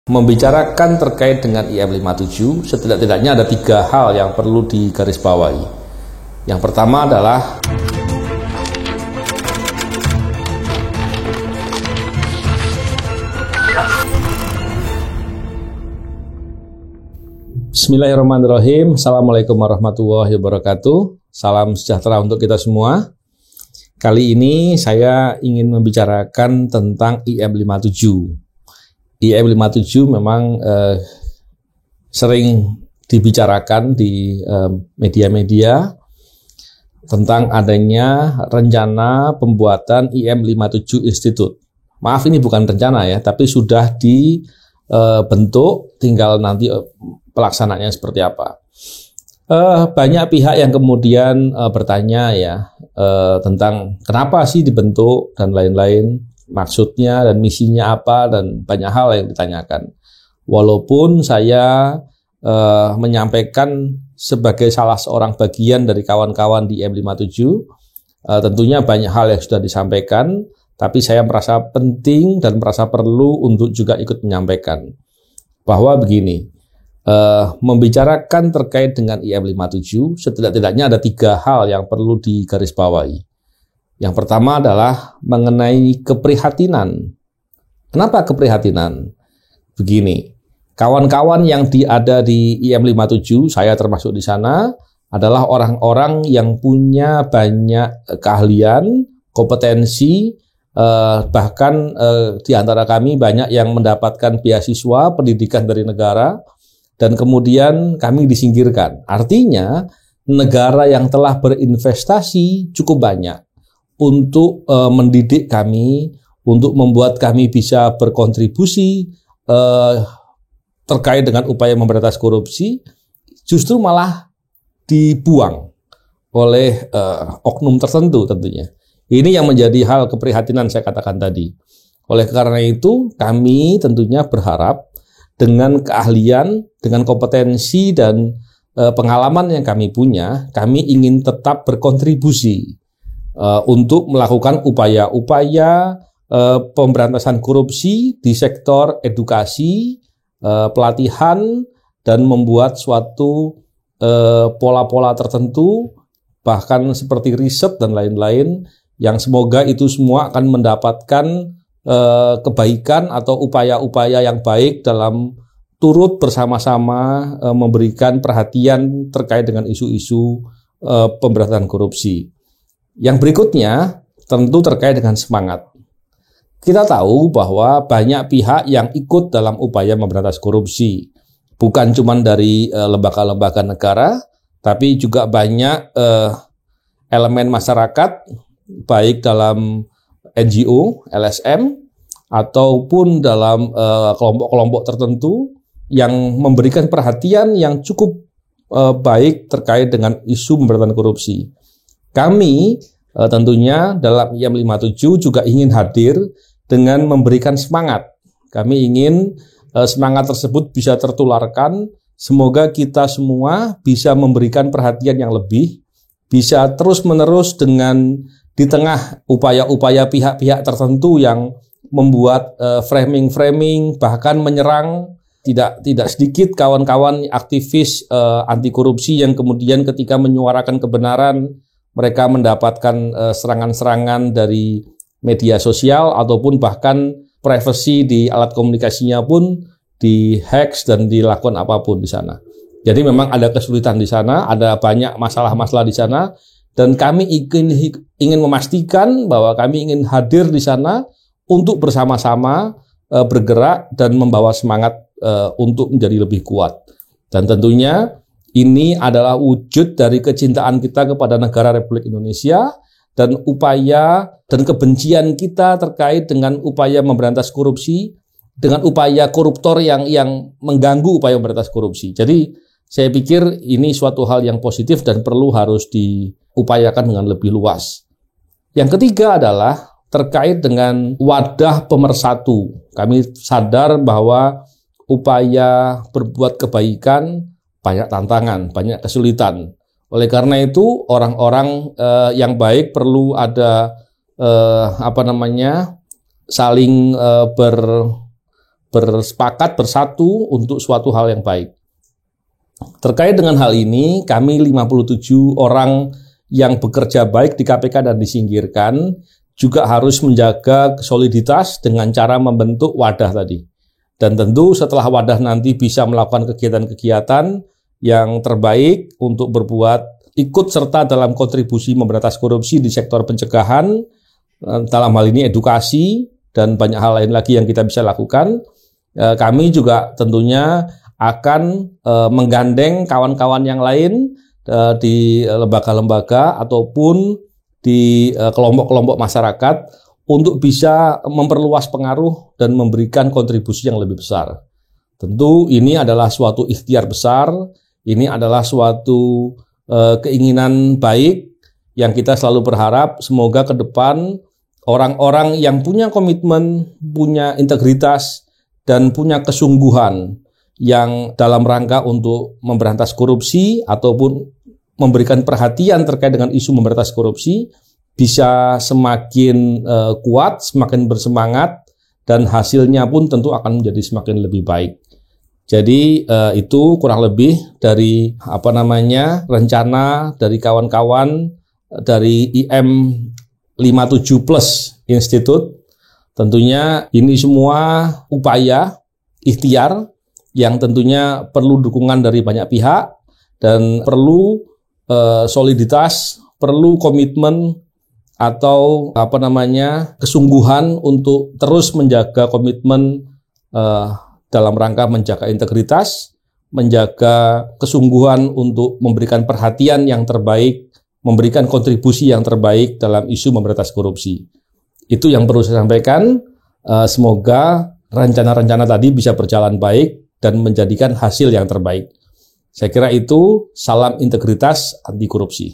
Membicarakan terkait dengan IM57, setidak-tidaknya ada 3 hal yang perlu digarisbawahi. Yang pertama adalah Bismillahirrahmanirrahim. Assalamualaikum warahmatullahi wabarakatuh. Salam sejahtera untuk kita semua. Kali ini saya ingin membicarakan tentang IM57. IM57 memang sering dibicarakan di media-media tentang adanya rencana pembuatan IM57 Institute. Maaf, ini bukan rencana ya, tapi sudah dibentuk, tinggal nanti pelaksanaannya seperti apa. Banyak pihak yang kemudian bertanya ya tentang kenapa sih dibentuk dan lain-lain, maksudnya dan misinya apa, dan banyak hal yang ditanyakan. Walaupun saya menyampaikan sebagai salah seorang bagian dari kawan-kawan di IM57, tentunya banyak hal yang sudah disampaikan, tapi saya merasa penting dan merasa perlu untuk juga ikut menyampaikan bahwa begini, membicarakan terkait dengan IM57, setidak-tidaknya ada 3 hal yang perlu digarisbawahi. Yang pertama adalah mengenai keprihatinan. Kenapa keprihatinan? Begini, kawan-kawan yang ada di IM57, saya termasuk di sana, adalah orang-orang yang punya banyak keahlian, kompetensi, bahkan di antara kami banyak yang mendapatkan beasiswa pendidikan dari negara, dan kemudian kami disingkirkan. Artinya, negara yang telah berinvestasi cukup banyak untuk mendidik kami, untuk membuat kami bisa berkontribusi terkait dengan upaya memberantas korupsi, justru malah dibuang oleh oknum tertentu tentunya. Ini yang menjadi hal keprihatinan saya katakan tadi. Oleh karena itu, kami tentunya berharap dengan keahlian, dengan kompetensi dan pengalaman yang kami punya, kami ingin tetap berkontribusi untuk melakukan upaya-upaya pemberantasan korupsi di sektor edukasi, pelatihan, dan membuat suatu pola-pola tertentu, bahkan seperti riset dan lain-lain, yang semoga itu semua akan mendapatkan kebaikan atau upaya-upaya yang baik dalam turut bersama-sama memberikan perhatian terkait dengan isu-isu pemberantasan korupsi. Yang berikutnya tentu terkait dengan semangat. Kita tahu bahwa banyak pihak yang ikut dalam upaya memberantas korupsi. Bukan cuma dari lembaga-lembaga negara, tapi juga banyak elemen masyarakat, baik dalam NGO, LSM, ataupun dalam kelompok-kelompok tertentu yang memberikan perhatian yang cukup baik terkait dengan isu pemberantasan korupsi. Kami tentunya dalam IM57 juga ingin hadir dengan memberikan semangat. Kami ingin semangat tersebut bisa tertularkan. Semoga kita semua bisa memberikan perhatian yang lebih, bisa terus-menerus dengan di tengah upaya-upaya pihak-pihak tertentu yang membuat framing-framing, bahkan menyerang. Tidak sedikit kawan-kawan aktivis anti korupsi yang kemudian ketika menyuarakan kebenaran, mereka mendapatkan serangan-serangan dari media sosial ataupun bahkan privasi di alat komunikasinya pun di-hack dan dilakukan apapun di sana. Jadi memang ada kesulitan di sana, ada banyak masalah-masalah di sana, dan kami ingin memastikan bahwa kami ingin hadir di sana untuk bersama-sama bergerak dan membawa semangat untuk menjadi lebih kuat. Dan tentunya ini adalah wujud dari kecintaan kita kepada negara Republik Indonesia dan upaya dan kebencian kita terkait dengan upaya memberantas korupsi, dengan upaya koruptor yang mengganggu upaya memberantas korupsi. Jadi saya pikir ini suatu hal yang positif dan perlu harus diupayakan dengan lebih luas. Yang ketiga adalah terkait dengan wadah pemersatu. Kami sadar bahwa upaya berbuat kebaikan banyak tantangan, banyak kesulitan. Oleh karena itu, orang-orang yang baik perlu ada saling bersepakat bersatu untuk suatu hal yang baik. Terkait dengan hal ini, kami 57 orang yang bekerja baik di KPK dan disingkirkan juga harus menjaga soliditas dengan cara membentuk wadah tadi. Dan tentu setelah wadah nanti bisa melakukan kegiatan-kegiatan yang terbaik untuk berbuat ikut serta dalam kontribusi memberantas korupsi di sektor pencegahan, dalam hal ini edukasi, dan banyak hal lain lagi yang kita bisa lakukan. Kami juga tentunya akan menggandeng kawan-kawan yang lain di lembaga-lembaga ataupun di kelompok-kelompok masyarakat untuk bisa memperluas pengaruh dan memberikan kontribusi yang lebih besar. Tentu ini adalah suatu ikhtiar besar, ini adalah suatu keinginan baik yang kita selalu berharap semoga ke depan orang-orang yang punya komitmen, punya integritas, dan punya kesungguhan yang dalam rangka untuk memberantas korupsi ataupun memberikan perhatian terkait dengan isu memberantas korupsi bisa semakin kuat, semakin bersemangat, dan hasilnya pun tentu akan menjadi semakin lebih baik. Jadi itu kurang lebih dari rencana dari kawan-kawan dari IM 57 Plus Institute. Tentunya ini semua upaya ikhtiar yang tentunya perlu dukungan dari banyak pihak dan perlu soliditas, perlu komitmen atau kesungguhan untuk terus menjaga komitmen dalam rangka menjaga integritas, menjaga kesungguhan untuk memberikan perhatian yang terbaik, memberikan kontribusi yang terbaik dalam isu memberantas korupsi. Itu yang perlu saya sampaikan. Semoga rencana-rencana tadi bisa berjalan baik dan menjadikan hasil yang terbaik. Saya kira itu, salam integritas anti korupsi.